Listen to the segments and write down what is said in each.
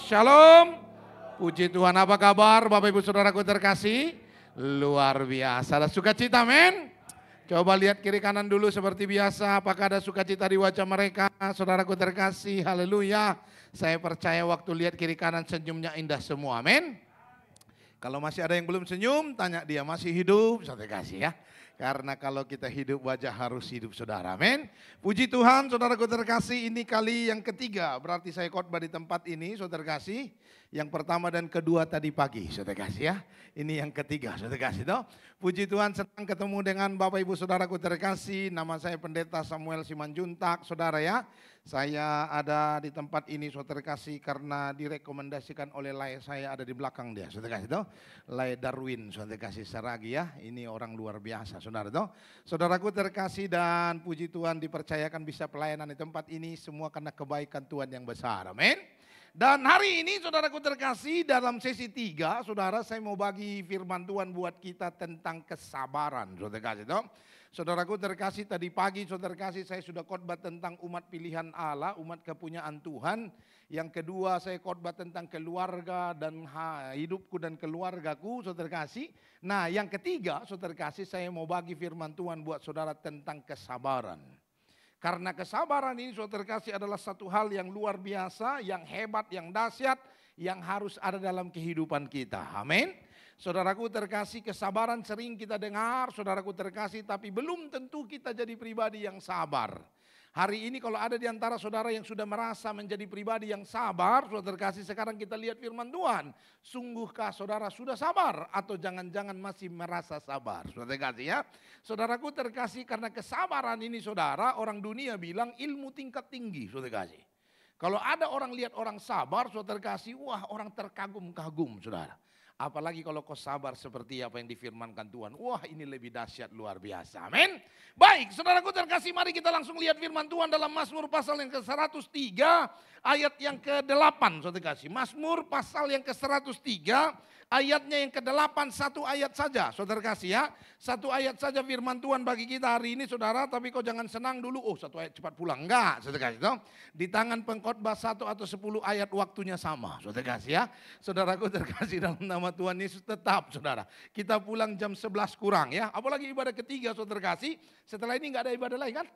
Shalom. Puji Tuhan, apa kabar Bapak Ibu Saudaraku terkasih? Luar biasa, ada sukacita, men. Coba lihat kiri kanan dulu seperti biasa, apakah ada sukacita di wajah mereka? Saudaraku terkasih, haleluya. Saya percaya waktu lihat kiri kanan senyumnya indah semua, men. Kalau masih ada yang belum senyum, tanya dia masih hidup, saudara kasih ya. Karena kalau kita hidup, wajah harus hidup saudara, amin. Puji Tuhan, saudaraku terkasih, ini kali yang ketiga. Berarti saya khotbah di tempat ini, saudara kasih. Yang pertama dan kedua tadi pagi, saudara kasih ya. Ini yang ketiga, saudara kasih toh. Puji Tuhan, senang ketemu dengan Bapak Ibu saudaraku terkasih. Nama saya Pendeta Samuel Simanjuntak, saudara ya. Saya ada di tempat ini, saudara kasih, karena direkomendasikan oleh Lai, saya ada di belakang dia, saudara kasih toh. Lai Darwin, saudara kasih Saragi ya. Ini orang luar biasa, saudara toh. Saudaraku terkasih dan puji Tuhan dipercayakan bisa pelayanan di tempat ini semua karena kebaikan Tuhan yang besar, amin. Dan hari ini saudaraku terkasih dalam sesi 3, saudara saya mau bagi firman Tuhan buat kita tentang kesabaran, saudara kasih toh. Saudaraku terkasih, tadi pagi saudara kasih saya sudah khotbah tentang umat pilihan Allah, umat kepunyaan Tuhan. Yang kedua saya khotbah tentang keluarga dan hidupku dan keluargaku, saudara kasih. Nah yang ketiga saudara kasih saya mau bagi firman Tuhan buat saudara tentang kesabaran. Karena kesabaran ini saudara kasih adalah satu hal yang luar biasa, yang hebat, yang dahsyat, yang harus ada dalam kehidupan kita. Amin. Saudaraku terkasih, kesabaran sering kita dengar, saudaraku terkasih, tapi belum tentu kita jadi pribadi yang sabar. Hari ini kalau ada di antara saudara yang sudah merasa menjadi pribadi yang sabar, saudara terkasih, sekarang kita lihat firman Tuhan. Sungguhkah saudara sudah sabar atau jangan-jangan masih merasa sabar? Saudara terkasih ya. Saudaraku terkasih, karena kesabaran ini saudara, orang dunia bilang ilmu tingkat tinggi, saudara terkasih. Kalau ada orang lihat orang sabar, saudara terkasih, wah orang terkagum-kagum, saudara. Apalagi kalau kau sabar seperti apa yang difirmankan Tuhan. Wah ini lebih dahsyat luar biasa. Amin. Baik saudaraku terkasih, mari kita langsung lihat firman Tuhan dalam Mazmur pasal yang ke-103 ayat yang ke-8. Saudara terkasih, Mazmur pasal yang ke-103 ayatnya yang ke-8, satu ayat saja. Saudara terkasih ya, satu ayat saja firman Tuhan bagi kita hari ini saudara. Tapi kau jangan senang dulu, oh satu ayat cepat pulang. Enggak saudara terkasih. Di tangan pengkhotbah 1 atau 10 ayat waktunya sama. Saudara terkasih ya. Saudaraku terkasih dalam nama Tuhan Yesus, tetap saudara. Kita pulang jam 11 kurang ya. Apalagi ibadah ketiga saudara kasih. Setelah ini enggak ada ibadah lain kan?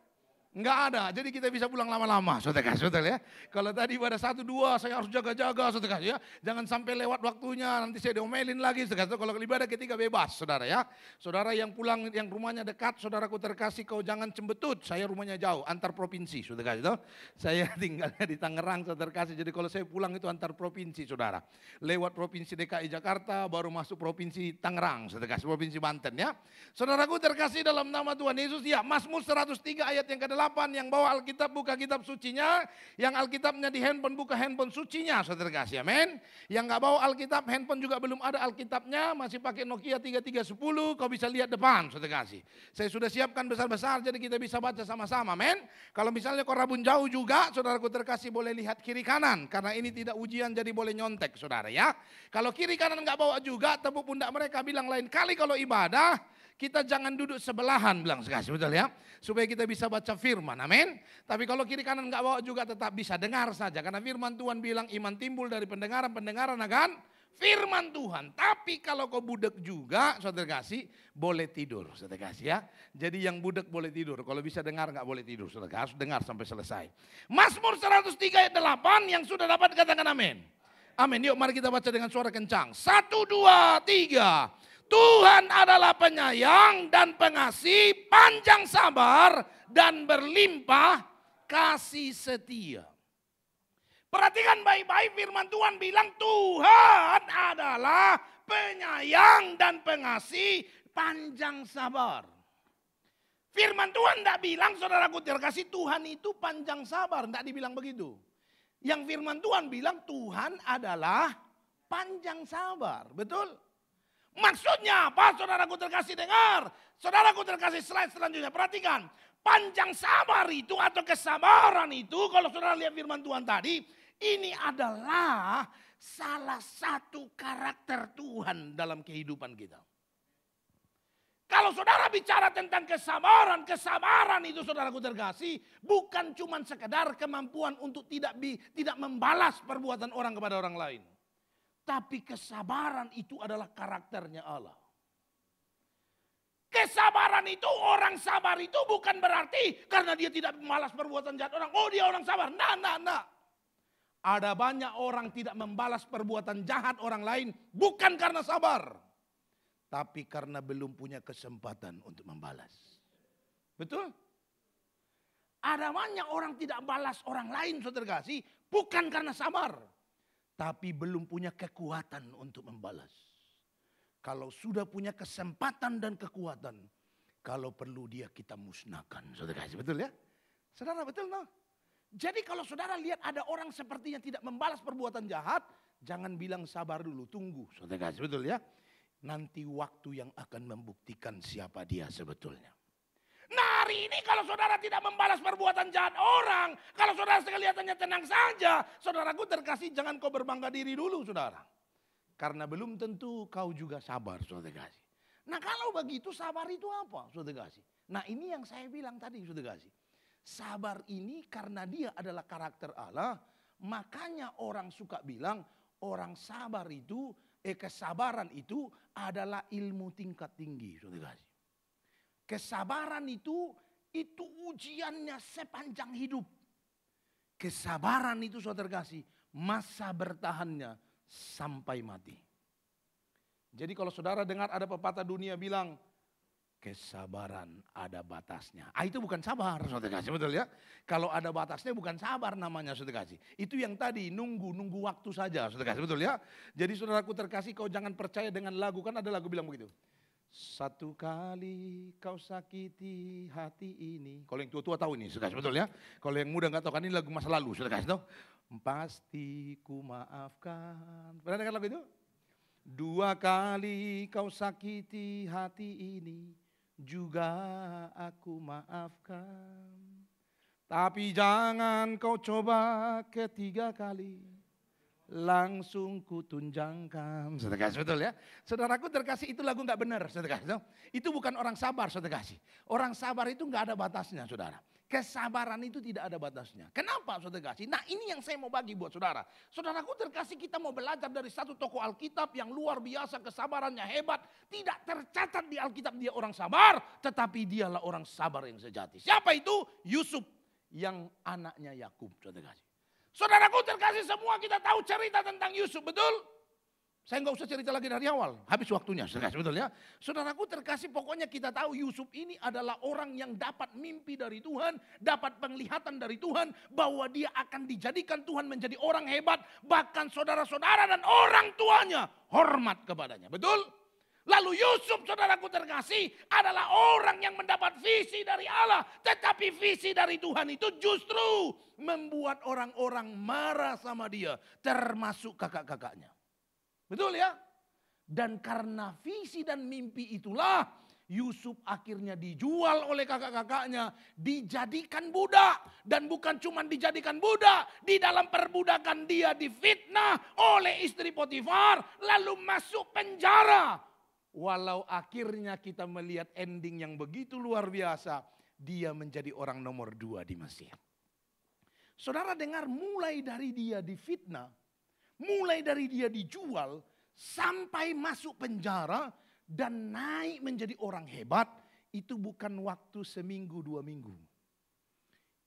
Enggak ada, jadi kita bisa pulang lama-lama, saudara kasih, saudara ya. Kalau tadi ibadah 1, 2, saya harus jaga-jaga, saudara kasih ya. Jangan sampai lewat waktunya, nanti saya diomelin lagi, saudara kasih. Kalau ibadah ketiga bebas, saudara ya. Saudara yang pulang, yang rumahnya dekat, saudaraku terkasih, kau jangan cembetut. Saya rumahnya jauh, antar provinsi, saudara kasih. Saya tinggalnya di Tangerang, saudara kasih. Jadi kalau saya pulang itu antar provinsi, saudara. Lewat provinsi DKI Jakarta, baru masuk provinsi Tangerang, saudara kasih, provinsi Banten ya. Saudaraku terkasih dalam nama Tuhan Yesus ya. Mazmur 103 ayat yang ke-8. Yang bawa Alkitab buka kitab sucinya, yang Alkitabnya di handphone buka handphone sucinya, saudara kasih, amin. Yang nggak bawa Alkitab, handphone juga belum ada Alkitabnya, masih pakai Nokia 3310, kau bisa lihat depan, saudara kasih. Saya sudah siapkan besar-besar, jadi kita bisa baca sama-sama, amin. Kalau misalnya kau rabun jauh juga, saudaraku terkasih boleh lihat kiri kanan, karena ini tidak ujian jadi boleh nyontek, saudara ya. Kalau kiri kanan nggak bawa juga, tepuk pundak mereka bilang lain kali kalau ibadah, kita jangan duduk sebelahan, bilang sekasih, betul ya. Supaya kita bisa baca firman, amin. Tapi kalau kiri kanan nggak bawa juga tetap bisa dengar saja. Karena firman Tuhan bilang iman timbul dari pendengaran akan firman Tuhan. Tapi kalau kau budak juga, saudara kasih, boleh tidur, saudara kasih ya. Jadi yang budak boleh tidur, kalau bisa dengar nggak boleh tidur, saudara harus dengar sampai selesai. Mazmur 103 ayat 8 yang sudah dapat katakan amin. Amin, yuk mari kita baca dengan suara kencang. 1, 2, 3. Tuhan adalah penyayang dan pengasih, panjang sabar dan berlimpah kasih setia. Perhatikan baik-baik, firman Tuhan bilang Tuhan adalah penyayang dan pengasih, panjang sabar. Firman Tuhan tidak bilang, saudaraku terkasih, Tuhan itu panjang sabar, tidak dibilang begitu. Yang firman Tuhan bilang Tuhan adalah panjang sabar, betul? Maksudnya apa, saudaraku terkasih, dengar. Saudaraku terkasih, slide selanjutnya, perhatikan. Panjang sabar itu atau kesabaran itu, kalau saudara lihat firman Tuhan tadi, ini adalah salah satu karakter Tuhan dalam kehidupan kita. Kalau saudara bicara tentang kesabaran, kesabaran itu saudaraku terkasih bukan cuma sekedar kemampuan untuk tidak membalas perbuatan orang kepada orang lain. Tapi kesabaran itu adalah karakternya Allah. Kesabaran itu, orang sabar itu bukan berarti karena dia tidak membalas perbuatan jahat orang. Oh, dia orang sabar. Nah. Ada banyak orang tidak membalas perbuatan jahat orang lain bukan karena sabar. Tapi karena belum punya kesempatan untuk membalas. Betul? Ada banyak orang tidak balas orang lain, saudara kasih, bukan karena sabar. Tapi belum punya kekuatan untuk membalas. Kalau sudah punya kesempatan dan kekuatan, kalau perlu dia kita musnahkan, saudara kasih, betul ya? Saudara betul no? Jadi kalau saudara lihat ada orang sepertinya tidak membalas perbuatan jahat, jangan bilang sabar dulu, tunggu, saudara kasih, betul ya? Nanti waktu yang akan membuktikan siapa dia sebetulnya. Nah hari ini kalau saudara tidak membalas perbuatan jahat orang, kalau saudara kelihatannya tenang saja, saudaraku terkasih jangan kau berbangga diri dulu saudara. Karena belum tentu kau juga sabar saudara kasih. Nah kalau begitu sabar itu apa saudara kasih? Nah ini yang saya bilang tadi saudara kasih. Sabar ini karena dia adalah karakter Allah, makanya orang suka bilang orang sabar itu, kesabaran itu adalah ilmu tingkat tinggi, saudara kasih. Kesabaran itu ujiannya sepanjang hidup. Kesabaran itu saudara kasih, masa bertahannya sampai mati. Jadi kalau saudara dengar ada pepatah dunia bilang, kesabaran ada batasnya. Itu bukan sabar, saudara kasih, betul ya? Kalau ada batasnya bukan sabar namanya, saudara kasih. Itu yang tadi nunggu waktu saja, saudara kasih, betul ya? Jadi saudaraku terkasih, kau jangan percaya dengan lagu, kan ada lagu bilang begitu. Satu kali kau sakiti hati ini. Kalau yang tua-tua tahu ini, saudara kasih, betul ya? Kalau yang muda nggak tahu kan ini lagu masa lalu, saudara kasih, tahu? Pasti ku maafkan. Pernah dengar lagu itu? Dua kali kau sakiti hati ini, juga aku maafkan. Tapi jangan kau coba ketiga kali, langsung ku tunjangkan. Saudara kasih, betul ya? Saudaraku terkasih, itu lagu gak benar, saudara kasih. Itu bukan orang sabar, saudara kasih. Orang sabar itu gak ada batasnya, saudara. Kesabaran itu tidak ada batasnya. Kenapa saudara kasih? Nah ini yang saya mau bagi buat saudara. Saudaraku terkasih, kita mau belajar dari satu tokoh Alkitab yang luar biasa, kesabarannya hebat. Tidak tercatat di Alkitab dia orang sabar, tetapi dialah orang sabar yang sejati. Siapa itu? Yusuf, yang anaknya Yakub, saudara kasih. Saudaraku terkasih, semua kita tahu cerita tentang Yusuf, betul? Saya nggak usah cerita lagi dari awal, habis waktunya, saudara, betul ya. Saudaraku terkasih, pokoknya kita tahu Yusuf ini adalah orang yang dapat mimpi dari Tuhan, dapat penglihatan dari Tuhan, bahwa dia akan dijadikan Tuhan menjadi orang hebat, bahkan saudara-saudara dan orang tuanya hormat kepadanya, betul? Lalu Yusuf, saudaraku terkasih, adalah orang yang mendapat visi dari Allah, tetapi visi dari Tuhan itu justru membuat orang-orang marah sama dia, termasuk kakak-kakaknya. Betul ya? Dan karena visi dan mimpi itulah Yusuf akhirnya dijual oleh kakak-kakaknya, dijadikan budak. Dan bukan cuma dijadikan budak, di dalam perbudakan dia difitnah oleh istri Potifar, lalu masuk penjara. Walau akhirnya kita melihat ending yang begitu luar biasa, dia menjadi orang nomor 2 di Mesir. Saudara dengar, mulai dari dia difitnah, mulai dari dia dijual, sampai masuk penjara dan naik menjadi orang hebat, itu bukan waktu seminggu 2 minggu.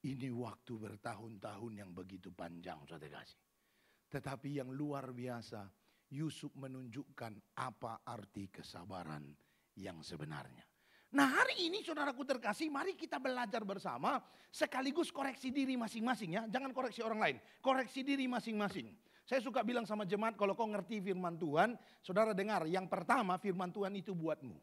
Ini waktu bertahun-tahun yang begitu panjang, saudara kasih. Tetapi yang luar biasa, Yusuf menunjukkan apa arti kesabaran yang sebenarnya. Nah hari ini saudaraku terkasih, mari kita belajar bersama sekaligus koreksi diri masing-masing ya. Jangan koreksi orang lain, koreksi diri masing-masing. Saya suka bilang sama jemaat, kalau kau ngerti firman Tuhan, saudara dengar, yang pertama firman Tuhan itu buatmu.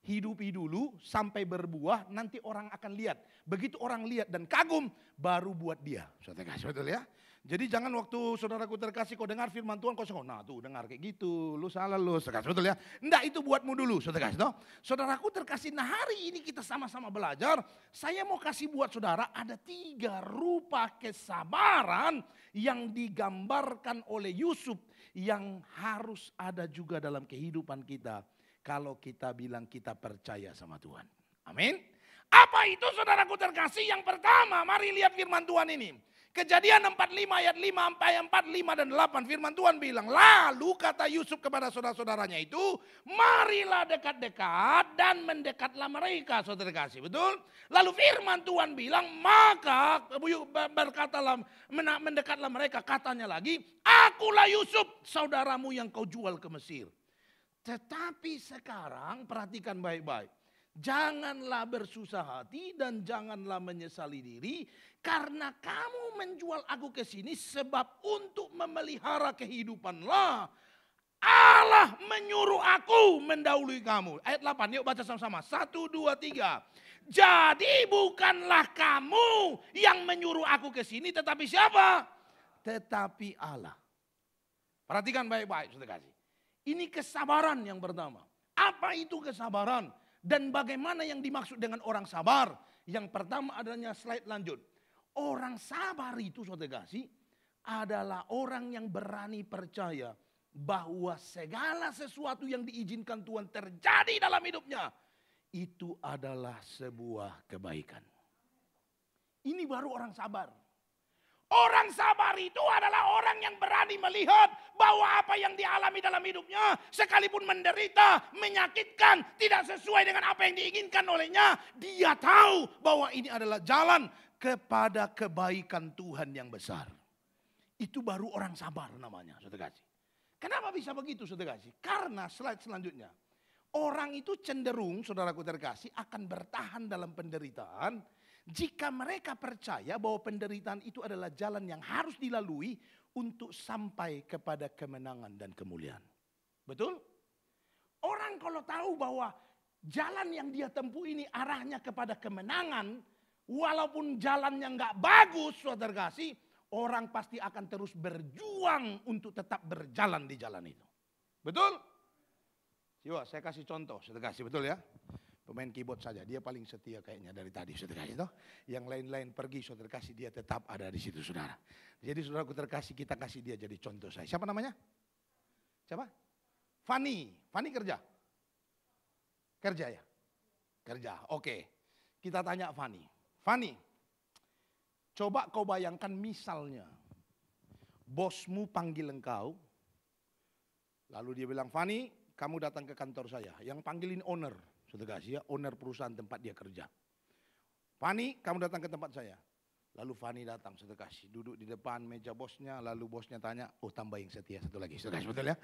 Hidupi dulu sampai berbuah, nanti orang akan lihat. Begitu orang lihat dan kagum, baru buat dia. Saudara kasih, betul ya? Jadi jangan waktu saudaraku terkasih kau dengar firman Tuhan, kau sengok, nah tuh dengar kayak gitu, lu salah lu, saudara, betul ya? Enggak, itu buatmu dulu, saudara kasih. No? Saudaraku terkasih, nah hari ini kita sama-sama belajar, saya mau kasih buat saudara ada 3 rupa kesabaran yang digambarkan oleh Yusuf yang harus ada juga dalam kehidupan kita Kalau kita bilang kita percaya sama Tuhan. Amin. Apa itu saudaraku terkasih? Yang pertama, mari lihat firman Tuhan ini. Kejadian 45 ayat 5 sampai 4, 5 dan 8. Firman Tuhan bilang, lalu kata Yusuf kepada saudara-saudaranya itu, marilah dekat-dekat dan mendekatlah mereka, saudara kasih. Betul? Lalu firman Tuhan bilang, maka berkatalah, mendekatlah mereka. Katanya lagi, akulah Yusuf, saudaramu yang kau jual ke Mesir. Tetapi sekarang perhatikan baik-baik. Janganlah bersusah hati dan janganlah menyesali diri. Karena kamu menjual aku ke sini sebab untuk memelihara kehidupanlah. Allah menyuruh aku mendahului kamu. Ayat 8 yuk baca sama-sama. 1, 2, 3. Jadi bukanlah kamu yang menyuruh aku ke sini tetapi siapa? Tetapi Allah. Perhatikan baik-baik saudara kasih. Ini kesabaran yang pertama. Apa itu kesabaran? Dan bagaimana yang dimaksud dengan orang sabar? Yang pertama adanya slide lanjut. Orang sabar itu saudara kasih adalah orang yang berani percaya bahwa segala sesuatu yang diizinkan Tuhan terjadi dalam hidupnya. Itu adalah sebuah kebaikan. Ini baru orang sabar. Orang sabar itu adalah orang yang berani melihat bahwa apa yang dialami dalam hidupnya sekalipun menderita, menyakitkan, tidak sesuai dengan apa yang diinginkan olehnya. Dia tahu bahwa ini adalah jalan kepada kebaikan Tuhan yang besar. Itu baru orang sabar namanya, saudara kasih. Kenapa bisa begitu, saudara kasih? Karena slide selanjutnya. Orang itu cenderung, saudaraku terkasih, akan bertahan dalam penderitaan jika mereka percaya bahwa penderitaan itu adalah jalan yang harus dilalui untuk sampai kepada kemenangan dan kemuliaan. Betul? Orang kalau tahu bahwa jalan yang dia tempuh ini arahnya kepada kemenangan, walaupun jalannya nggak bagus, saudara kasih, orang pasti akan terus berjuang untuk tetap berjalan di jalan itu. Betul? Coba saya kasih contoh, saudara kasih, betul ya? Pemain keyboard saja, dia paling setia kayaknya dari tadi, saudara kasih. Yang lain-lain pergi, saudara kasih, dia tetap ada di situ, saudara. Jadi saudaraku terkasih, kita kasih dia jadi contoh saya. Siapa namanya? Siapa? Fani. Fani kerja? Kerja ya? Kerja, oke. Kita tanya Fani. Fani, coba kau bayangkan misalnya bosmu panggil engkau, lalu dia bilang, Fani, kamu datang ke kantor saya. Yang panggilin owner, saudara kasih ya, owner perusahaan tempat dia kerja. Fani, kamu datang ke tempat saya. Lalu Fani datang, saudara kasih, duduk di depan meja bosnya, lalu bosnya tanya, oh tambah yang setia satu lagi, saudara kasih, betul ya?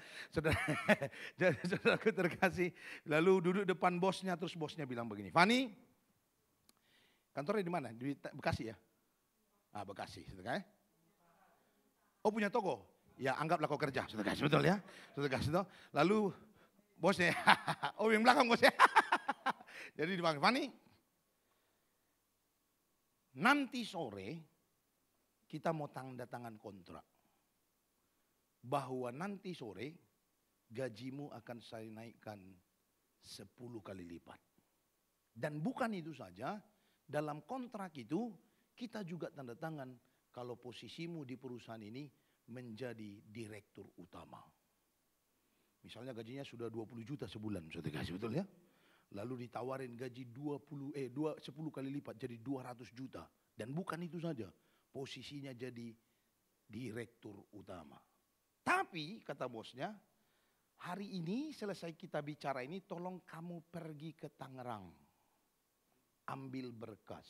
Saudaraku terkasih, lalu duduk depan bosnya, terus bosnya bilang begini, Fani, kantornya di mana? Di Bekasi ya? Ah, Bekasi, saudara kasih. Oh punya toko? Ya anggaplah kau kerja, saudara kasih, betul ya? Saudara kasih itu, lalu bosnya, oh yang belakang bosnya. Jadi dipanggil, Fani, nanti sore kita mau tanda tangan kontrak. Bahwa nanti sore gajimu akan saya naikkan 10 kali lipat. Dan bukan itu saja, dalam kontrak itu kita juga tanda tangan kalau posisimu di perusahaan ini menjadi direktur utama. Misalnya gajinya sudah 20 juta sebulan, saudara kasih, betul ya? Lalu ditawarin gaji 10 kali lipat jadi 200 juta. Dan bukan itu saja, posisinya jadi direktur utama. Tapi kata bosnya, hari ini selesai kita bicara ini tolong kamu pergi ke Tangerang. Ambil berkas.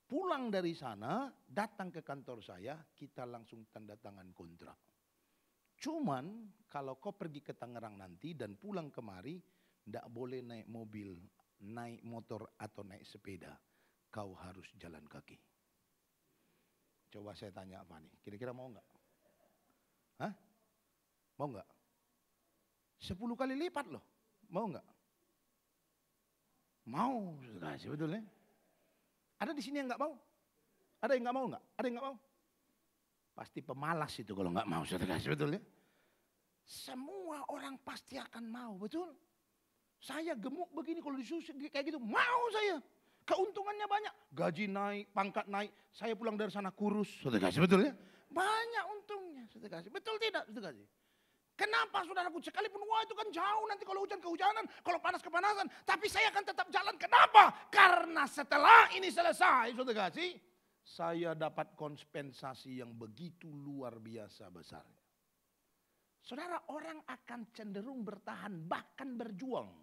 Pulang dari sana, datang ke kantor saya, kita langsung tanda tangan kontrak. Cuman kalau kau pergi ke Tangerang nanti dan pulang kemari, tidak boleh naik mobil, naik motor atau naik sepeda. Kau harus jalan kaki. Coba saya tanya Fani, kira-kira mau nggak? Hah? Mau nggak? 10 kali lipat loh, mau nggak? Mau, kasih betul ya? Ada di sini yang nggak mau? Ada yang nggak mau nggak? Ada yang nggak mau? Pasti pemalas itu kalau nggak mau, saudara kasih, betul ya? Semua orang pasti akan mau, betul? Saya gemuk begini kalau disusun kayak gitu, mau saya. Keuntungannya banyak, gaji naik, pangkat naik. Saya pulang dari sana kurus, saudara kasih, betul ya? Banyak untungnya, saudara kasih. Betul tidak, saudara kasih? Kenapa saudaraku? Sekalipun wah itu kan jauh, nanti kalau hujan kehujanan, kalau panas kepanasan. Tapi saya akan tetap jalan. Kenapa? Karena setelah ini selesai, saudara kasih, saya dapat kompensasi yang begitu luar biasa besarnya. Saudara, orang akan cenderung bertahan, bahkan berjuang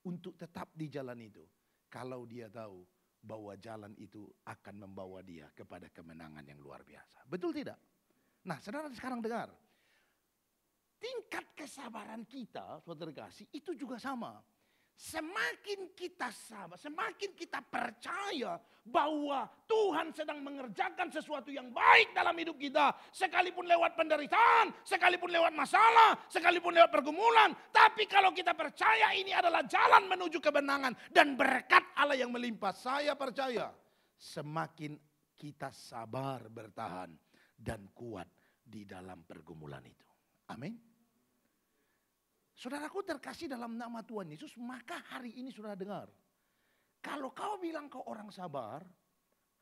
untuk tetap di jalan itu. Kalau dia tahu bahwa jalan itu akan membawa dia kepada kemenangan yang luar biasa. Betul tidak? Nah, saudara sekarang dengar. Tingkat kesabaran kita, saudara kasih, itu juga sama. Semakin kita sabar, semakin kita percaya bahwa Tuhan sedang mengerjakan sesuatu yang baik dalam hidup kita. Sekalipun lewat penderitaan, sekalipun lewat masalah, sekalipun lewat pergumulan. Tapi kalau kita percaya ini adalah jalan menuju kemenangan dan berkat Allah yang melimpah. Saya percaya semakin kita sabar bertahan dan kuat di dalam pergumulan itu. Amin. Saudaraku terkasih dalam nama Tuhan Yesus, maka hari ini saudara dengar. Kalau kau bilang kau orang sabar,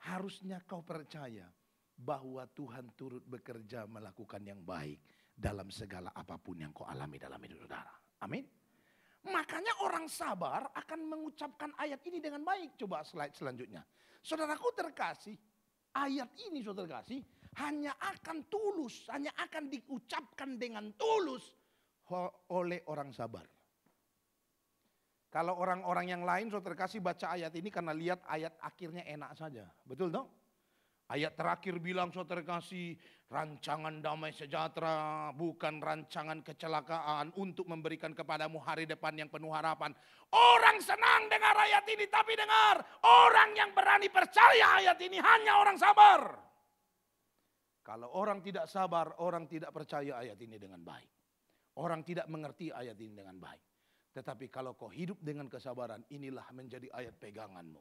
harusnya kau percaya bahwa Tuhan turut bekerja melakukan yang baik dalam segala apapun yang kau alami dalam hidup saudara. Amin. Makanya orang sabar akan mengucapkan ayat ini dengan baik. Coba slide selanjutnya. Saudaraku terkasih, ayat ini saudara kasih hanya akan tulus, hanya akan diucapkan dengan tulus oleh orang sabar. Kalau orang-orang yang lain saudara kasih baca ayat ini karena lihat ayat akhirnya enak saja. Betul dong? Ayat terakhir bilang saudara kasih rancangan damai sejahtera bukan rancangan kecelakaan untuk memberikan kepadamu hari depan yang penuh harapan. Orang senang dengar ayat ini, tapi dengar, orang yang berani percaya ayat ini hanya orang sabar. Kalau orang tidak sabar, orang tidak percaya ayat ini dengan baik. Orang tidak mengerti ayat ini dengan baik. Tetapi kalau kau hidup dengan kesabaran, inilah menjadi ayat peganganmu.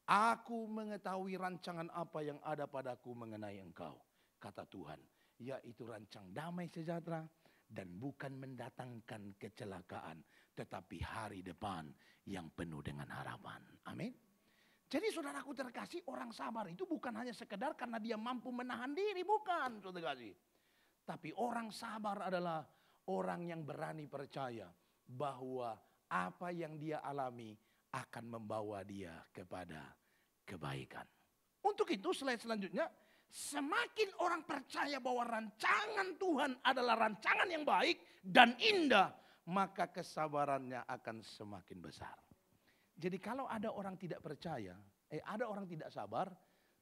Aku mengetahui rancangan apa yang ada padaku mengenai engkau, kata Tuhan. Yaitu rancang damai sejahtera dan bukan mendatangkan kecelakaan. Tetapi hari depan yang penuh dengan harapan. Amin. Jadi saudaraku terkasih, orang sabar itu bukan hanya sekedar karena dia mampu menahan diri. Bukan saudara kasih. Tapi orang sabar adalah orang yang berani percaya bahwa apa yang dia alami akan membawa dia kepada kebaikan. Untuk itu slide selanjutnya, semakin orang percaya bahwa rancangan Tuhan adalah rancangan yang baik dan indah, maka kesabarannya akan semakin besar. Jadi kalau ada orang tidak percaya, ada orang tidak sabar,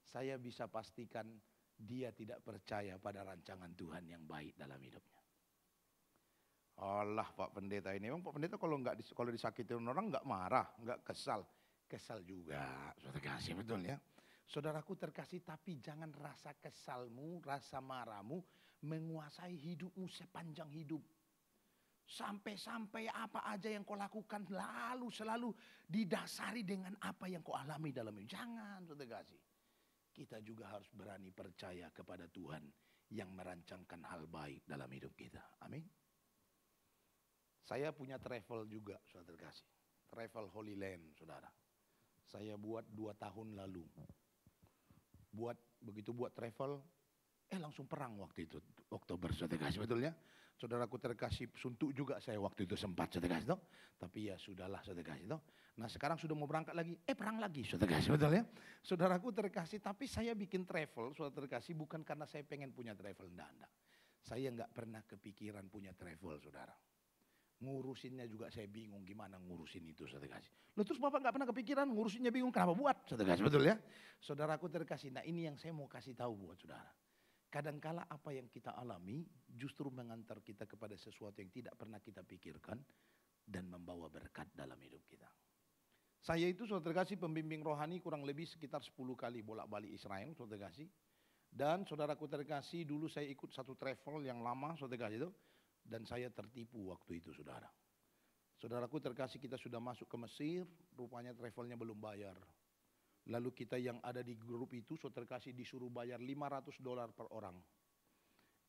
saya bisa pastikan dia tidak percaya pada rancangan Tuhan yang baik dalam hidupnya. Allah Pak Pendeta ini, emang Pak Pendeta kalau disakitin orang nggak marah, nggak kesal juga, saudara kasih betul ya. Saudaraku terkasih, tapi jangan rasa kesalmu, rasa marahmu menguasai hidupmu sepanjang hidup. Sampai-sampai apa aja yang kau lakukan selalu didasari dengan apa yang kau alami dalam hidup. Jangan saudara kasih. Kita juga harus berani percaya kepada Tuhan yang merancangkan hal baik dalam hidup kita. Amin. Saya punya travel juga, saudara kasih. Travel Holy Land, saudara. Saya buat 2 tahun lalu. Begitu buat travel, langsung perang waktu itu. Oktober, saudara kasih, betul ya? Saudaraku terkasih, suntuk juga saya waktu itu sempat, saudara kasih. Tapi ya sudahlah, saudara kasih. Nah sekarang sudah mau berangkat lagi, perang lagi, saudara kasih, betul ya? Saudaraku terkasih, tapi saya bikin travel, saudara terkasih, bukan karena saya pengen punya travel, enggak. Saya enggak pernah kepikiran punya travel, saudara. Ngurusinnya juga saya bingung gimana ngurusin itu, saudara kasih. Loh terus Bapak gak pernah kepikiran ngurusinnya bingung, kenapa buat? Saudara kasih, betul ya? Saudaraku terkasih, nah ini yang saya mau kasih tahu buat saudara. Kadangkala apa yang kita alami justru mengantar kita kepada sesuatu yang tidak pernah kita pikirkan dan membawa berkat dalam hidup kita. Saya itu saudara kasih pembimbing rohani kurang lebih sekitar 10 kali bolak-balik Israel, saudara kasih. Dan saudaraku terkasih, dulu saya ikut satu travel yang lama, saudara kasih itu. Dan saya tertipu waktu itu, saudara. Saudaraku terkasih, kita sudah masuk ke Mesir, rupanya travelnya belum bayar. Lalu kita yang ada di grup itu, saudara kasih disuruh bayar $500 per orang.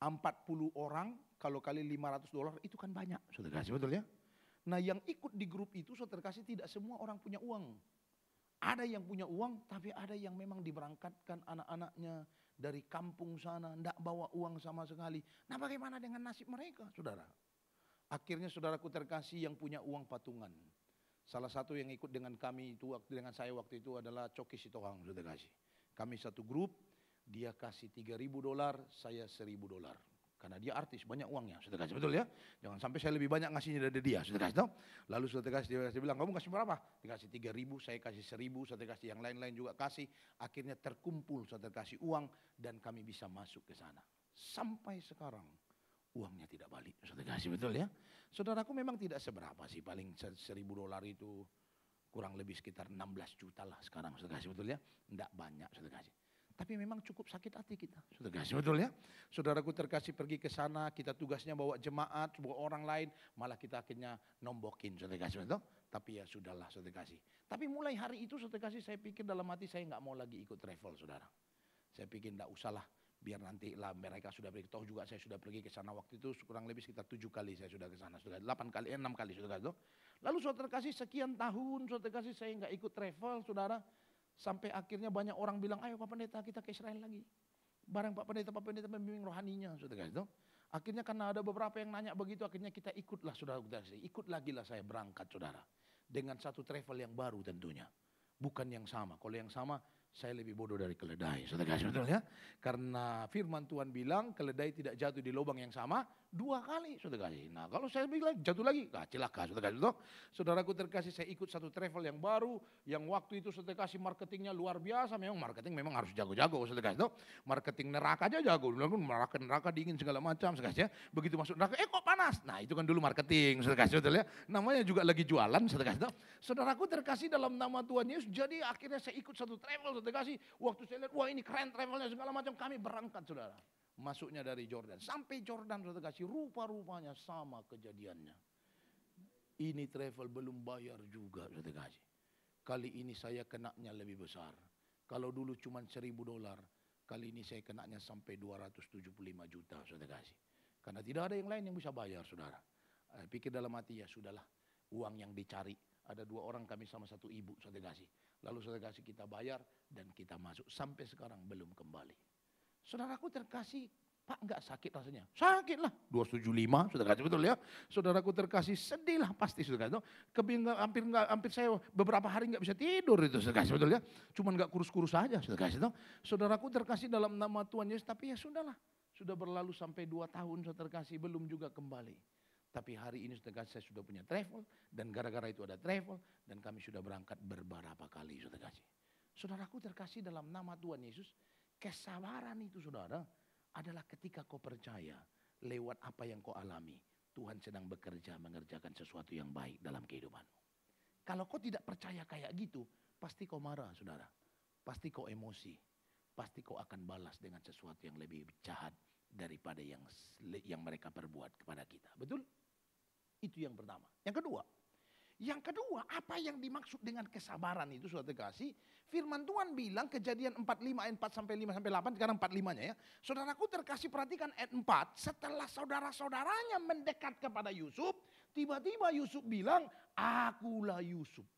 40 orang, kalau kali $500 itu kan banyak, saudara kasih, betul ya? Nah yang ikut di grup itu, saudara kasih tidak semua orang punya uang. Ada yang punya uang, tapi ada yang memang diberangkatkan anak-anaknya, dari kampung sana, tidak bawa uang sama sekali. Nah bagaimana dengan nasib mereka, saudara? Akhirnya saudaraku terkasih yang punya uang patungan. Salah satu yang ikut dengan kami itu, dengan saya waktu itu adalah Coki Sitohang, saudara kasih. Kami satu grup, dia kasih $3.000, saya $1.000. Karena dia artis, banyak uangnya, saudara kasih, betul ya? Jangan sampai saya lebih banyak ngasihnya dari dia, saudara kasih tahu. Lalu saudara kasih, dia bilang, kamu kasih berapa? Dikasih 3.000, saya kasih 1.000, saudara kasih yang lain-lain juga kasih. Akhirnya terkumpul, saudara kasih uang, dan kami bisa masuk ke sana. Sampai sekarang, uangnya tidak balik, saudara kasih, betul ya? Saudaraku memang tidak seberapa sih, paling $1.000 itu kurang lebih sekitar 16 juta lah sekarang, saudara kasih, betul ya? Tidak banyak, saudara kasih. Tapi memang cukup sakit hati kita, saudara kasih, betul ya? Saudaraku terkasih pergi ke sana, kita tugasnya bawa jemaat, bawa orang lain, malah kita akhirnya nombokin, saudara kasih, betul? Tapi ya sudahlah, saudara kasih. Tapi mulai hari itu, saudara kasih, saya pikir dalam hati saya nggak mau lagi ikut travel, saudara. Saya pikir nggak usah lah, biar nanti lah mereka sudah beritahu juga saya sudah pergi ke sana waktu itu kurang lebih sekitar 7 kali saya sudah ke sana, sudah 6 kali, saudara kasih. Lalu saudara kasih sekian tahun, saudara kasih saya nggak ikut travel, saudara. Sampai akhirnya banyak orang bilang, ayo Pak Pendeta kita ke Israel lagi. Bareng Pak Pendeta membimbing rohaninya, saudara kasih. Akhirnya karena ada beberapa yang nanya begitu, akhirnya kita ikutlah, saudara. Ikut lagi lah saya berangkat, saudara. Dengan satu travel yang baru tentunya. Bukan yang sama. Kalau yang sama, saya lebih bodoh dari keledai, saudara kasih, betul ya? Karena firman Tuhan bilang, keledai tidak jatuh di lubang yang sama 2 kali, saudara kasih. Nah kalau saya bilang jatuh lagi, celaka, saudara kasih. Saudaraku terkasih, saya ikut satu travel yang baru, yang waktu itu saudara kasih marketingnya luar biasa. Memang marketing memang harus jago-jago, saudara kasih. Marketing neraka aja jago, neraka dingin segala macam, saudara kasih. Begitu masuk neraka, kok panas? Nah itu kan dulu marketing, saudara kasih, betul ya? Namanya juga lagi jualan, saudara kasih. Saudaraku terkasih dalam nama Tuhan Yesus, jadi akhirnya saya ikut satu travel, saudara kasih. Waktu saya lihat, wah ini keren travelnya segala macam, kami berangkat, saudara. Masuknya dari Jordan. Sampai Jordan, saudara kasih, rupa-rupanya sama kejadiannya. Ini travel belum bayar juga, saudara kasih. Kali ini saya kenanya lebih besar. Kalau dulu cuma $1.000, kali ini saya kenanya sampai 275 juta, saudara kasih. Karena tidak ada yang lain yang bisa bayar, saudara. Pikir dalam hati, ya sudahlah, uang yang dicari. Ada 2 orang kami sama 1 ibu, saudara kasih. Lalu saudara kasih kita bayar dan kita masuk. Sampai sekarang belum kembali. Saudaraku terkasih, Pak nggak sakit rasanya? Sakit lah, 275, saudara kasih, betul ya? Saudaraku terkasih, sedih lah pasti, saudara kasih. Hampir saya beberapa hari nggak bisa tidur itu, saudara kasih, betul ya? Cuman nggak kurus-kurus saja, saudara kasih. Saudaraku terkasih dalam nama Tuhan Yesus, tapi ya sudahlah. Sudah berlalu sampai 2 tahun, saudara kasih, belum juga kembali. Tapi hari ini saudara kasih, saya sudah punya travel, dan gara-gara itu ada travel, dan kami sudah berangkat beberapa kali, saudara kasih. Saudaraku terkasih dalam nama Tuhan Yesus, kesabaran itu, saudara, adalah ketika kau percaya lewat apa yang kau alami, Tuhan sedang bekerja mengerjakan sesuatu yang baik dalam kehidupanmu. Kalau kau tidak percaya kayak gitu, pasti kau marah, saudara. Pasti kau emosi. Pasti kau akan balas dengan sesuatu yang lebih jahat daripada yang mereka perbuat kepada kita. Betul? Itu yang pertama. Yang kedua, apa yang dimaksud dengan kesabaran itu, saudara kasih? Firman Tuhan bilang Kejadian 45 ayat 4 sampai 5 sampai 8, sekarang 45-nya ya. Saudaraku terkasih, perhatikan ayat 4. Setelah saudara-saudaranya mendekat kepada Yusuf, tiba-tiba Yusuf bilang, akulah Yusuf.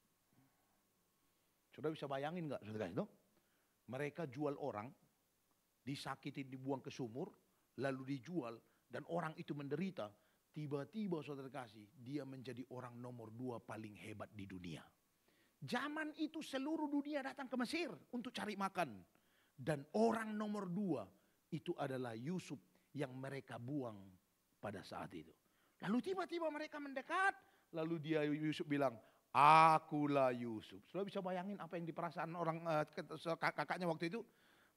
Saudara bisa bayangin enggak, saudara kasih? Mereka jual orang, disakiti, dibuang ke sumur, lalu dijual, dan orang itu menderita. Tiba-tiba saudara kasih, dia menjadi orang nomor 2 paling hebat di dunia. Zaman itu seluruh dunia datang ke Mesir untuk cari makan. Dan orang nomor 2 itu adalah Yusuf yang mereka buang pada saat itu. Lalu tiba-tiba mereka mendekat, lalu Yusuf bilang, akulah Yusuf. Saudara bisa bayangin apa yang diperasaan orang kakaknya waktu itu?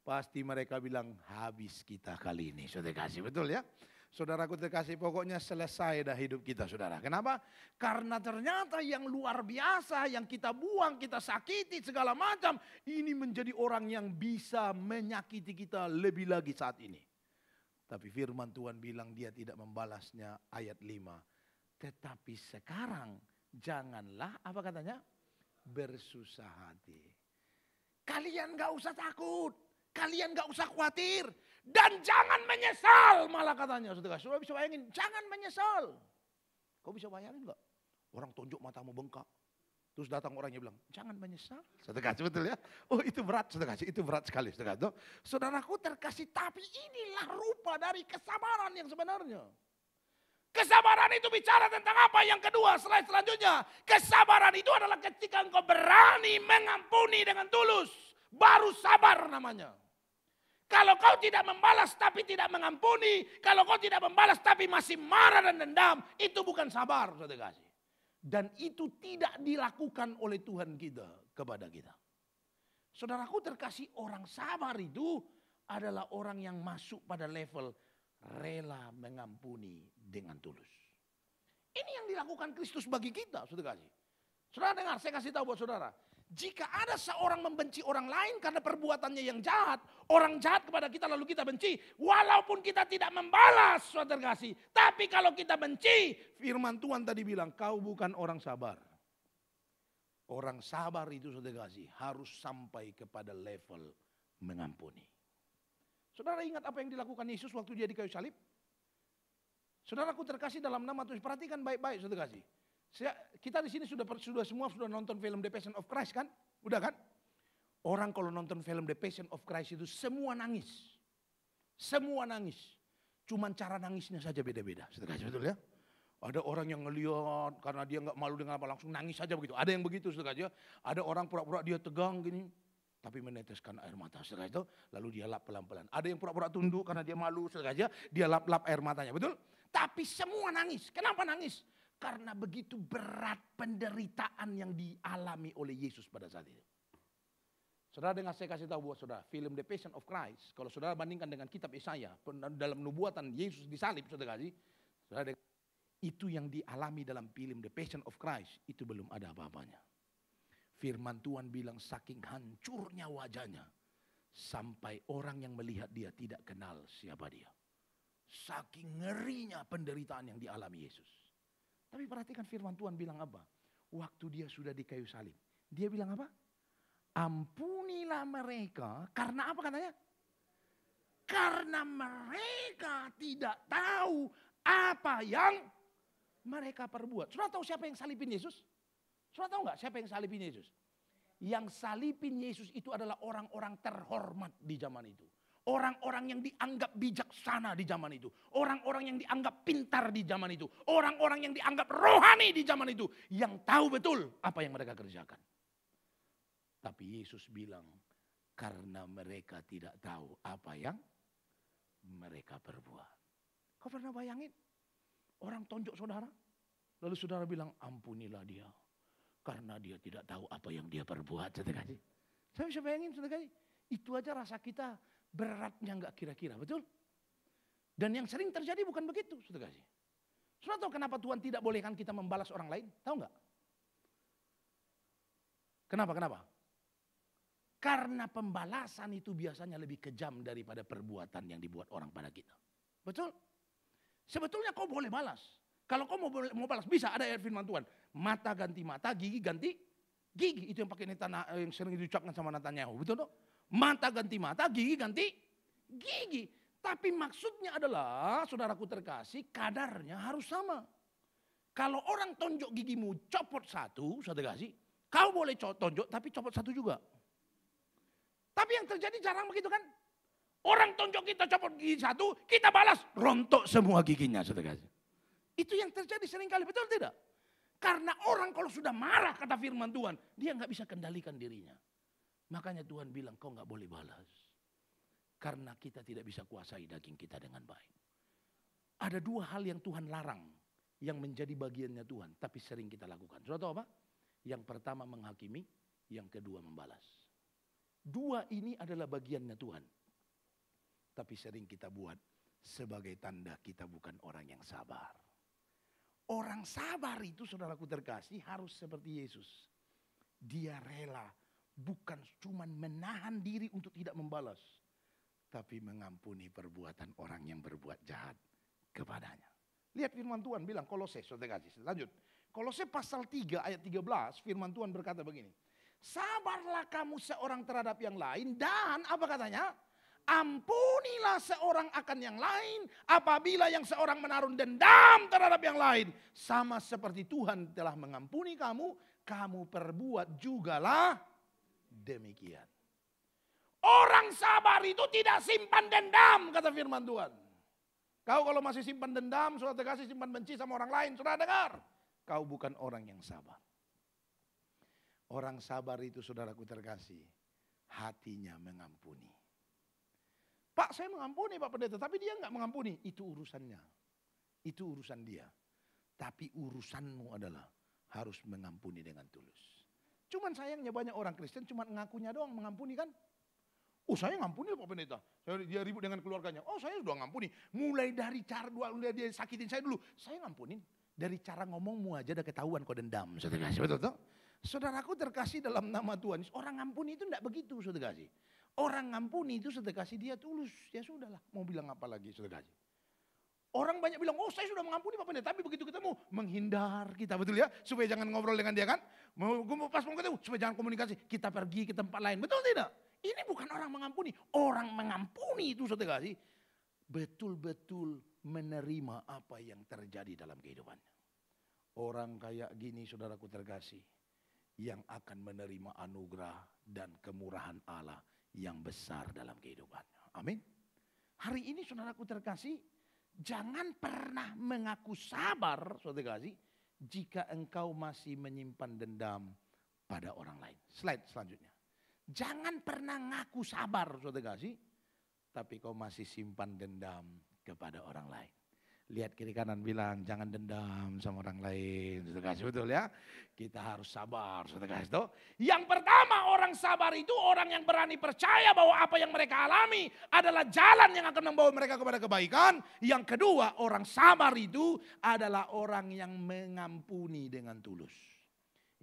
Pasti mereka bilang, habis kita kali ini, saudara kasih, betul ya? Saudaraku terkasih, pokoknya selesai dah hidup kita, saudara. Kenapa? Karena ternyata yang luar biasa, yang kita buang, kita sakiti segala macam, ini menjadi orang yang bisa menyakiti kita lebih lagi saat ini. Tapi firman Tuhan bilang dia tidak membalasnya, ayat 5. Tetapi sekarang janganlah, apa katanya? Bersusah hati. Kalian gak usah takut. Kalian gak usah khawatir. Dan jangan menyesal, malah katanya. Saudara bisa bayangin, jangan menyesal. Kau bisa bayangin gak? Orang tonjok matamu bengkak. Terus datang orangnya bilang, jangan menyesal. Saudara kasih, betul ya? Oh itu berat, saudara kasih, itu berat sekali. Saudara kasih. Saudaraku terkasih, tapi inilah rupa dari kesabaran yang sebenarnya. Kesabaran itu bicara tentang apa? Yang kedua, slide selanjutnya. Kesabaran itu adalah ketika engkau berani mengampuni dengan tulus. Baru sabar namanya. Kalau kau tidak membalas tapi tidak mengampuni. Kalau kau tidak membalas tapi masih marah dan dendam. Itu bukan sabar, saudara kasih. Dan itu tidak dilakukan oleh Tuhan kita kepada kita. Saudaraku terkasih, orang sabar itu adalah orang yang masuk pada level rela mengampuni dengan tulus. Ini yang dilakukan Kristus bagi kita, saudara kasih. Saudara dengar, saya kasih tahu buat saudara. Jika ada seorang membenci orang lain karena perbuatannya yang jahat, orang jahat kepada kita lalu kita benci, walaupun kita tidak membalas, saudara kasih. Tapi kalau kita benci, firman Tuhan tadi bilang, kau bukan orang sabar. Orang sabar itu, saudara kasih, harus sampai kepada level mengampuni. Saudara ingat apa yang dilakukan Yesus waktu dia di kayu salib? Saudaraku terkasih, dalam nama Tuhan, perhatikan baik-baik, saudara kasih. Kita di sini sudah semua nonton film The Passion of Christ kan? Udah kan? Orang kalau nonton film The Passion of Christ itu semua nangis. Semua nangis. Cuman cara nangisnya saja beda-beda. Betul ya? Ada orang yang ngeliat karena dia nggak malu dengan apa langsung nangis saja begitu. Ada yang begitu, saudara. Ada orang pura-pura dia tegang gini, tapi meneteskan air mata, saudara itu. Lalu dia lap pelan-pelan. Ada yang pura-pura tunduk karena dia malu, saudara. Dia lap-lap air matanya, betul? Tapi semua nangis. Kenapa nangis? Karena begitu berat penderitaan yang dialami oleh Yesus pada saat itu. Saudara dengar, saya kasih tahu buat saudara, film The Passion of Christ, kalau saudara bandingkan dengan kitab Yesaya, dalam nubuatan Yesus disalib, saudara kasih, saudara dengar, itu yang dialami dalam film The Passion of Christ, itu belum ada apa-apanya. Firman Tuhan bilang saking hancurnya wajahnya, sampai orang yang melihat dia tidak kenal siapa dia. Saking ngerinya penderitaan yang dialami Yesus. Tapi perhatikan firman Tuhan bilang apa? Waktu dia sudah di kayu salib. Dia bilang apa? Ampunilah mereka. Karena apa katanya? Karena mereka tidak tahu apa yang mereka perbuat. Saudara tahu siapa yang salibin Yesus? Saudara tahu nggak siapa yang salibin Yesus? Yang salibin Yesus itu adalah orang-orang terhormat di zaman itu. Orang-orang yang dianggap bijaksana di zaman itu. Orang-orang yang dianggap pintar di zaman itu. Orang-orang yang dianggap rohani di zaman itu. Yang tahu betul apa yang mereka kerjakan. Tapi Yesus bilang, karena mereka tidak tahu apa yang mereka perbuat. Kau pernah bayangin? Orang tonjok saudara. Lalu saudara bilang, ampunilah dia. Karena dia tidak tahu apa yang dia perbuat. Saya bisa bayangin, saudara. Itu aja rasa kita beratnya enggak kira-kira, betul? Dan yang sering terjadi bukan begitu, saudara kasih. Saudara tahu kenapa Tuhan tidak bolehkan kita membalas orang lain? Tahu enggak? Kenapa? Karena pembalasan itu biasanya lebih kejam daripada perbuatan yang dibuat orang pada kita. Betul? Sebetulnya kau boleh balas. Kalau kau mau balas, bisa, ada ayat firman Tuhan. Mata ganti mata, gigi ganti gigi. Itu yang pakai yang sering diucapkan sama Netanyahu, betul dong? Mata ganti mata, gigi ganti gigi. Tapi maksudnya adalah, saudaraku terkasih, kadarnya harus sama. Kalau orang tonjok gigimu copot satu, saudara kasih, kau boleh tonjok tapi copot satu juga. Tapi yang terjadi jarang begitu kan? Orang tonjok kita copot gigi satu, kita balas, rontok semua giginya, saudara kasih. Itu yang terjadi seringkali, betul tidak? Karena orang kalau sudah marah, kata firman Tuhan, dia nggak bisa kendalikan dirinya. Makanya Tuhan bilang kau nggak boleh balas. Karena kita tidak bisa kuasai daging kita dengan baik. Ada dua hal yang Tuhan larang. Yang menjadi bagiannya Tuhan. Tapi sering kita lakukan. Saudara tahu apa? Yang pertama menghakimi. Yang kedua membalas. Dua ini adalah bagiannya Tuhan. Tapi sering kita buat sebagai tanda kita bukan orang yang sabar. Orang sabar itu saudaraku terkasih harus seperti Yesus. Dia rela. Bukan cuma menahan diri untuk tidak membalas. Tapi mengampuni perbuatan orang yang berbuat jahat kepadanya. Lihat firman Tuhan bilang, Kolose, saudara kasih. Lanjut. Kolose pasal 3 ayat 13, firman Tuhan berkata begini. Sabarlah kamu seorang terhadap yang lain dan apa katanya? Ampunilah seorang akan yang lain apabila yang seorang menaruh dendam terhadap yang lain. Sama seperti Tuhan telah mengampuni kamu, kamu perbuat jugalah demikian. Orang sabar itu tidak simpan dendam, kata firman Tuhan. Kau kalau masih simpan dendam, saudara terkasih, simpan benci sama orang lain, saudara dengar. Kau bukan orang yang sabar. Orang sabar itu, saudaraku terkasih, hatinya mengampuni. Pak, saya mengampuni Pak Pendeta, tapi dia enggak mengampuni. Itu urusannya. Itu urusan dia. Tapi urusanmu adalah harus mengampuni dengan tulus. Cuman sayangnya banyak orang Kristen cuma ngakunya doang mengampuni kan. Oh saya ngampuni Pak Pendeta. Dia ribut dengan keluarganya. Oh saya sudah ngampuni. Mulai dari cara dia sakitin saya dulu. Saya ngampunin. Dari cara ngomongmu aja udah ketahuan kau dendam. Saudara kasih, betul tuh? Saudaraku terkasih dalam nama Tuhan. Orang ngampuni itu enggak begitu, saudara kasih. Orang ngampuni itu saudara kasih dia tulus. Ya sudahlah, mau bilang apa lagi saudara kasih. Orang banyak bilang, oh saya sudah mengampuni Pak Pendeta. Tapi begitu ketemu, menghindar kita, betul ya? Supaya jangan ngobrol dengan dia kan. Pas mau ketemu, supaya jangan komunikasi. Kita pergi ke tempat lain, betul tidak? Ini bukan orang mengampuni. Orang mengampuni itu saudara kasih. Betul-betul menerima apa yang terjadi dalam kehidupannya. Orang kayak gini saudaraku terkasih. Yang akan menerima anugerah dan kemurahan Allah yang besar dalam kehidupannya. Amin. Hari ini saudaraku terkasih. Jangan pernah mengaku sabar saudara kasih. Jika engkau masih menyimpan dendam pada orang lain. Slide selanjutnya. Jangan pernah ngaku sabar saudara kasih, tapi kau masih simpan dendam kepada orang lain. Lihat kiri kanan bilang jangan dendam sama orang lain. Saudara kasih, betul ya. Kita harus sabar saudara kasih. Toh. Yang pertama orang sabar itu orang yang berani percaya bahwa apa yang mereka alami adalah jalan yang akan membawa mereka kepada kebaikan. Yang kedua orang sabar itu adalah orang yang mengampuni dengan tulus.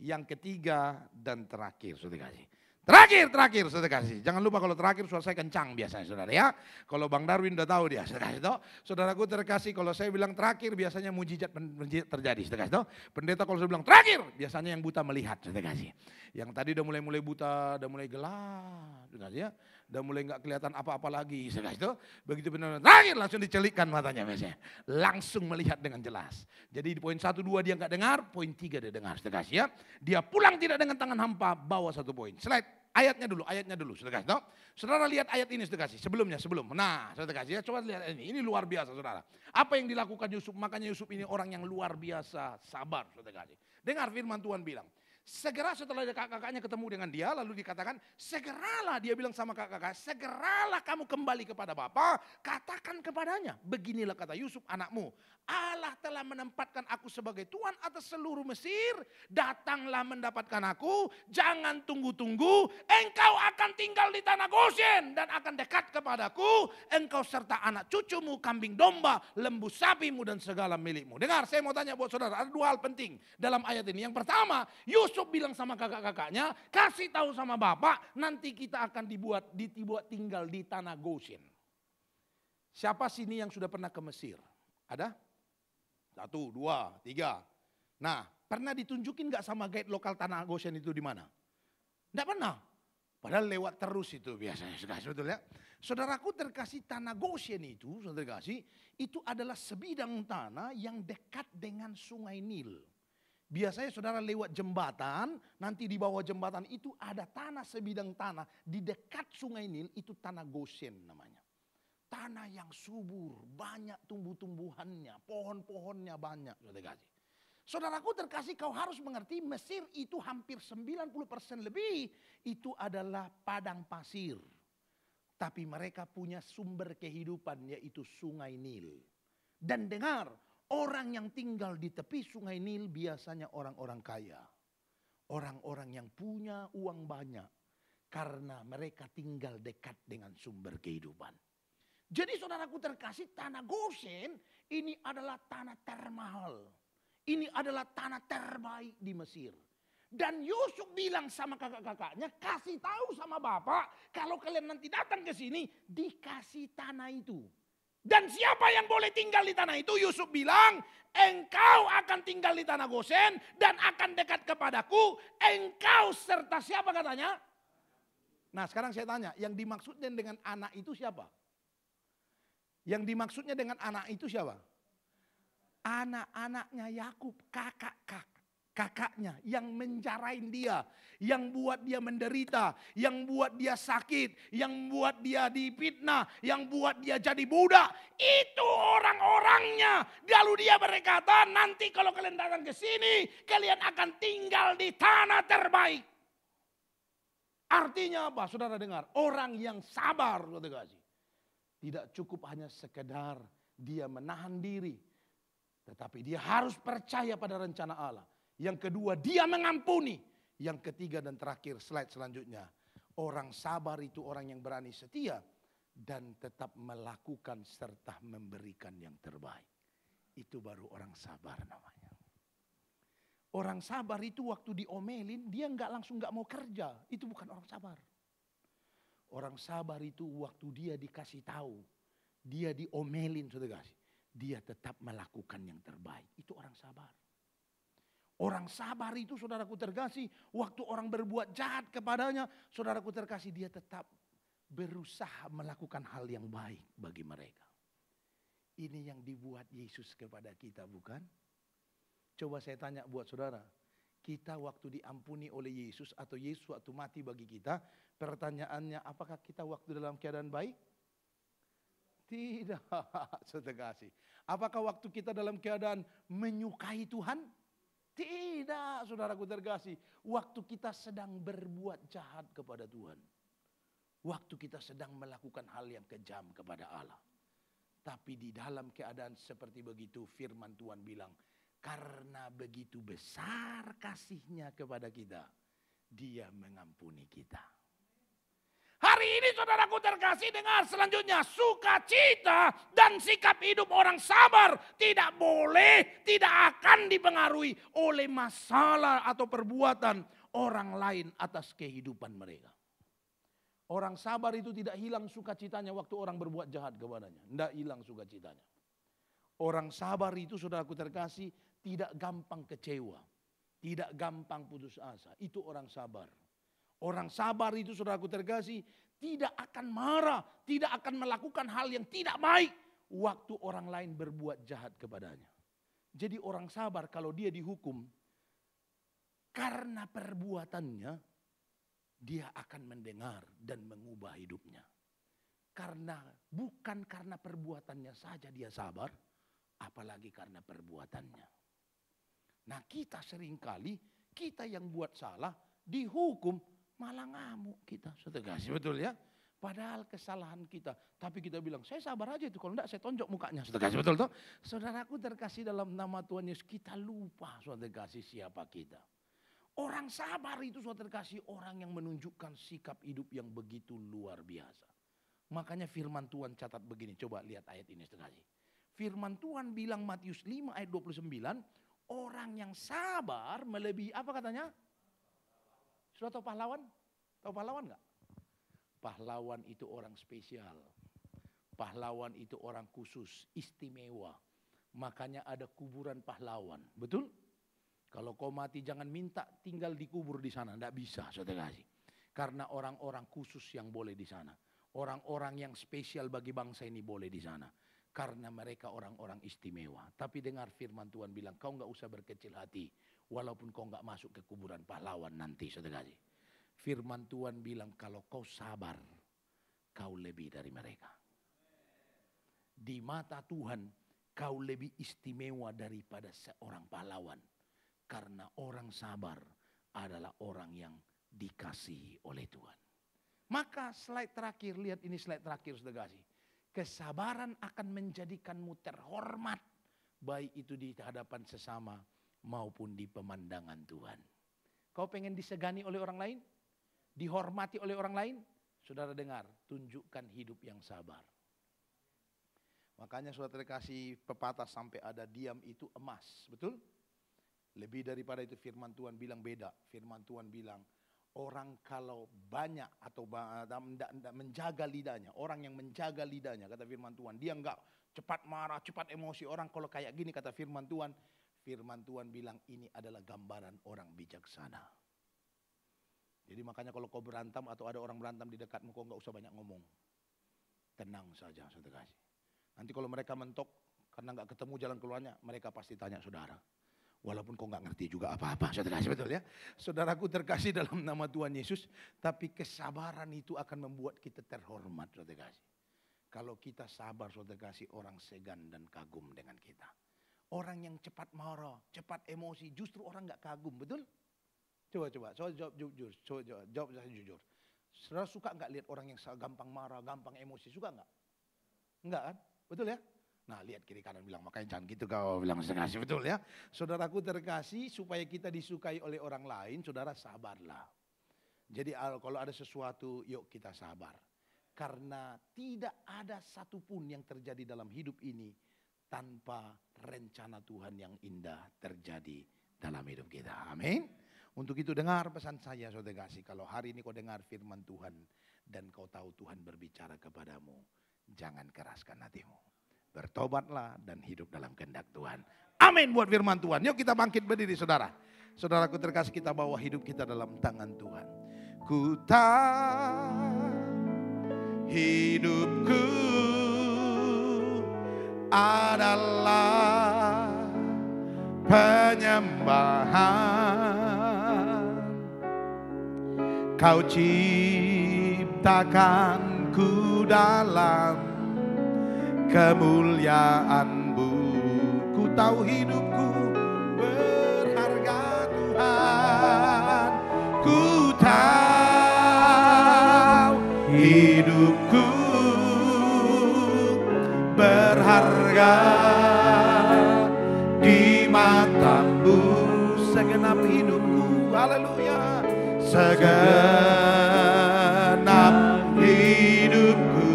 Yang ketiga dan terakhir saudara kasih. Terakhir saudara kasih. Jangan lupa kalau terakhir suara saya kencang biasanya saudara ya. Kalau Bang Darwin udah tahu dia saudara kasih. Saudaraku terkasih kalau saya bilang terakhir biasanya mujizat terjadi saudara kasih. Pendeta kalau saya bilang terakhir biasanya yang buta melihat saudara kasih. Yang tadi udah mulai buta, udah mulai gelap saudara kasih ya. Udah mulai gak kelihatan apa-apa lagi saudara kasih. Begitu benar terakhir langsung dicelikkan matanya biasanya. Langsung melihat dengan jelas. Jadi di poin 1, 2 dia gak dengar, poin 3 dia dengar saudara kasih ya. Dia pulang tidak dengan tangan hampa, bawa 1 poin. Slide. Ayatnya dulu, saudara kasih. Saudara lihat ayat ini, saudara kasih. Sebelum. Nah, saudara kasih ya, coba lihat ini. Ini luar biasa, saudara. Apa yang dilakukan Yusuf? Makanya Yusuf ini orang yang luar biasa, sabar, saudara kasih. Dengar firman Tuhan bilang. Segera setelah kakak-kakaknya ketemu dengan dia, lalu dikatakan, segeralah dia bilang sama kakak-kakak, segeralah kamu kembali kepada Bapa, katakan kepadanya, beginilah kata Yusuf anakmu, Allah telah menempatkan aku sebagai tuan atas seluruh Mesir, datanglah mendapatkan aku, jangan tunggu-tunggu, engkau akan tinggal di tanah Goshen dan akan dekat kepadaku, engkau serta anak cucumu, kambing domba, lembu sapimu dan segala milikmu. Dengar, saya mau tanya buat saudara, ada 2 hal penting dalam ayat ini. Yang pertama, Yusuf bilang sama kakak-kakaknya, kasih tahu sama bapak, nanti kita akan dibuat tinggal di tanah Goshen. Siapa sini yang sudah pernah ke Mesir? Ada? 1, 2, 3. Nah, pernah ditunjukin gak sama guide lokal tanah Goshen itu di mana? Tidak pernah. Padahal lewat terus itu biasanya. Betul ya? Saudaraku terkasih tanah Goshen itu, saudara kasih, itu adalah sebidang tanah yang dekat dengan sungai Nil. Biasanya saudara lewat jembatan, nanti di bawah jembatan itu ada tanah sebidang tanah. Di dekat sungai Nil itu tanah Goshen namanya. Tanah yang subur, banyak tumbuh-tumbuhannya, pohon-pohonnya banyak. Saudaraku terkasih, kau harus mengerti Mesir itu hampir 90% lebih itu adalah padang pasir. Tapi mereka punya sumber kehidupan yaitu sungai Nil. Dan dengar, orang yang tinggal di tepi sungai Nil biasanya orang-orang kaya. Orang-orang yang punya uang banyak. Karena mereka tinggal dekat dengan sumber kehidupan. Jadi saudaraku terkasih, tanah Goshen ini adalah tanah termahal. Ini adalah tanah terbaik di Mesir. Dan Yusuf bilang sama kakak-kakaknya, kasih tahu sama bapak, kalau kalian nanti datang ke sini, dikasih tanah itu. Dan siapa yang boleh tinggal di tanah itu? Yusuf bilang, engkau akan tinggal di tanah Goshen dan akan dekat kepadaku. Engkau serta siapa katanya? Nah sekarang saya tanya, yang dimaksudnya dengan anak itu siapa? Yang dimaksudnya dengan anak itu siapa? Anak-anaknya Yakub, kakak-kakak. kakaknya yang menjarain dia, yang buat dia menderita, yang buat dia sakit, yang buat dia difitnah, yang buat dia jadi budak. Itu orang-orangnya. Lalu dia berkata, nanti kalau kalian datang ke sini, kalian akan tinggal di tanah terbaik. Artinya apa? Saudara dengar, orang yang sabar, saudara kasih. Tidak cukup hanya sekedar dia menahan diri, tetapi dia harus percaya pada rencana Allah. Yang kedua, dia mengampuni. Yang ketiga dan terakhir, slide selanjutnya. Orang sabar itu orang yang berani setia dan tetap melakukan serta memberikan yang terbaik. Itu baru orang sabar namanya. Orang sabar itu waktu diomelin, dia langsung nggak mau kerja. Itu bukan orang sabar. Orang sabar itu waktu dia dikasih tahu, dia diomelin, saudara kasih, dia tetap melakukan yang terbaik. Itu orang sabar. Orang sabar itu, saudaraku terkasih, waktu orang berbuat jahat kepadanya, saudaraku terkasih, dia tetap berusaha melakukan hal yang baik bagi mereka. Ini yang dibuat Yesus kepada kita, bukan? Coba saya tanya buat saudara, kita waktu diampuni oleh Yesus atau Yesus waktu mati bagi kita, pertanyaannya apakah kita waktu dalam keadaan baik? Tidak, saudara kasih. Apakah waktu kita dalam keadaan menyukai Tuhan? Tidak, saudaraku terkasih. Waktu kita sedang berbuat jahat kepada Tuhan. Waktu kita sedang melakukan hal yang kejam kepada Allah. Tapi di dalam keadaan seperti begitu, firman Tuhan bilang, karena begitu besar kasihnya kepada kita, dia mengampuni kita. Hari ini saudaraku terkasih, dengar selanjutnya. Sukacita dan sikap hidup orang sabar tidak boleh, tidak akan dipengaruhi oleh masalah atau perbuatan orang lain atas kehidupan mereka. Orang sabar itu tidak hilang sukacitanya waktu orang berbuat jahat kepadanya. Tidak hilang sukacitanya. Orang sabar itu saudaraku terkasih tidak gampang kecewa. Tidak gampang putus asa. Itu orang sabar. Orang sabar itu saudaraku terkasih tidak akan marah, tidak akan melakukan hal yang tidak baik waktu orang lain berbuat jahat kepadanya. Jadi orang sabar kalau dia dihukum karena perbuatannya, dia akan mendengar dan mengubah hidupnya. Bukan karena perbuatannya saja dia sabar, apalagi karena perbuatannya. Nah kita seringkali, kita yang buat salah, dihukum, malah ngamuk kita, saudara kasih, betul ya? Padahal kesalahan kita, tapi kita bilang, saya sabar aja itu, kalau enggak saya tonjok mukanya, saudara kasih, betul toh? Saudaraku terkasih dalam nama Tuhan Yesus, kita lupa, saudara kasih, siapa kita. Orang sabar itu, saudara kasih, orang yang menunjukkan sikap hidup yang begitu luar biasa. Makanya firman Tuhan catat begini, coba lihat ayat ini, saudara kasih. Firman Tuhan bilang Matius 5 ayat 29, orang yang sabar melebihi, apa katanya? Sudah tahu pahlawan? Tahu pahlawan enggak? Pahlawan itu orang spesial. Pahlawan itu orang khusus, istimewa. Makanya ada kuburan pahlawan. Betul? Kalau kau mati jangan minta tinggal dikubur di sana. Enggak bisa, saudara kasih. Karena orang-orang khusus yang boleh di sana. Orang-orang yang spesial bagi bangsa ini boleh di sana. Karena mereka orang-orang istimewa. Tapi dengar firman Tuhan bilang, kau enggak usah berkecil hati. Walaupun kau enggak masuk ke kuburan pahlawan nanti, saudara kasih. Firman Tuhan bilang kalau kau sabar, kau lebih dari mereka. Di mata Tuhan, kau lebih istimewa daripada seorang pahlawan. Karena orang sabar adalah orang yang dikasihi oleh Tuhan. Maka slide terakhir, lihat ini slide terakhir, saudara kasih. Kesabaran akan menjadikanmu terhormat, baik itu di hadapan sesama maupun di pemandangan Tuhan. Kau pengen disegani oleh orang lain? Dihormati oleh orang lain? Saudara dengar, tunjukkan hidup yang sabar. Makanya saudara kasih pepatah sampai ada diam itu emas, betul? Lebih daripada itu firman Tuhan bilang beda. Firman Tuhan bilang orang kalau banyak atau menjaga lidahnya, orang yang menjaga lidahnya, kata firman Tuhan, dia enggak cepat marah, cepat emosi. Orang kalau kayak gini kata firman Tuhan bilang ini adalah gambaran orang bijaksana. Jadi makanya kalau kau berantem atau ada orang berantem di dekatmu, kau enggak usah banyak ngomong. Tenang saja, saudara kasih. Nanti kalau mereka mentok karena enggak ketemu jalan keluarnya, mereka pasti tanya saudara. Walaupun kau nggak ngerti juga apa-apa, saudara kasih, betul ya. Saudaraku terkasih dalam nama Tuhan Yesus, tapi kesabaran itu akan membuat kita terhormat, saudara kasih. Kalau kita sabar, saudara kasih, orang segan dan kagum dengan kita. Orang yang cepat marah, cepat emosi, justru orang nggak kagum, betul? Coba, jawab jujur, jawab saya jujur. Saudara suka nggak lihat orang yang gampang marah, gampang emosi, suka nggak? Enggak kan? Betul ya? Nah, lihat kiri kanan bilang, makanya jangan gitu kau bilang terkasih, betul ya. Saudaraku terkasih, supaya kita disukai oleh orang lain, saudara sabarlah. Jadi kalau ada sesuatu, yuk kita sabar. Karena tidak ada satupun yang terjadi dalam hidup ini tanpa rencana Tuhan yang indah terjadi dalam hidup kita. Amin. Untuk itu dengar pesan saya, saudara kasih. Kalau hari ini kau dengar firman Tuhan dan kau tahu Tuhan berbicara kepadamu, jangan keraskan hatimu. Bertobatlah dan hidup dalam kehendak Tuhan. Amin buat firman Tuhan. Yuk kita bangkit berdiri, saudara. Saudaraku terkasih, kita bawa hidup kita dalam tangan Tuhan. Ku tahu hidupku adalah penyembahan. Kau ciptakanku dalam kemuliaan-Mu. Ku tahu hidupku berharga Tuhan. Ku tahu hidupku berharga di mata-Mu. Segenap hidupku, haleluya. Segenap hidupku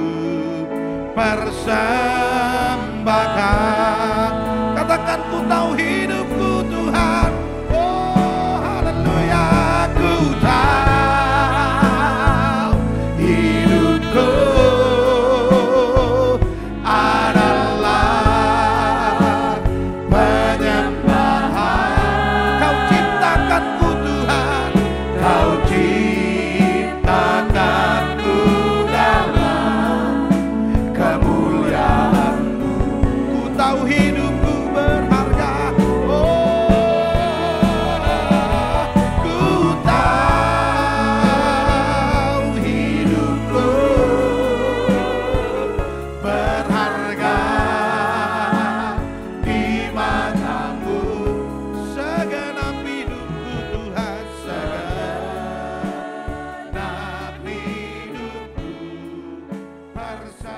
persembahkan. Katakan, ku tahu hidupku Tuhan. Oh haleluya. Ku tahu hidupku adalah penyembahan. Kau ciptakanku Tuhan. Kau ciptakanku dalam kemuliaan-Mu. Ku tahu hidupku berharga. Oh, ku tahu hidupku berharga di mata-Mu. Segenap hidupku Tuhan, segenap hidupku bersama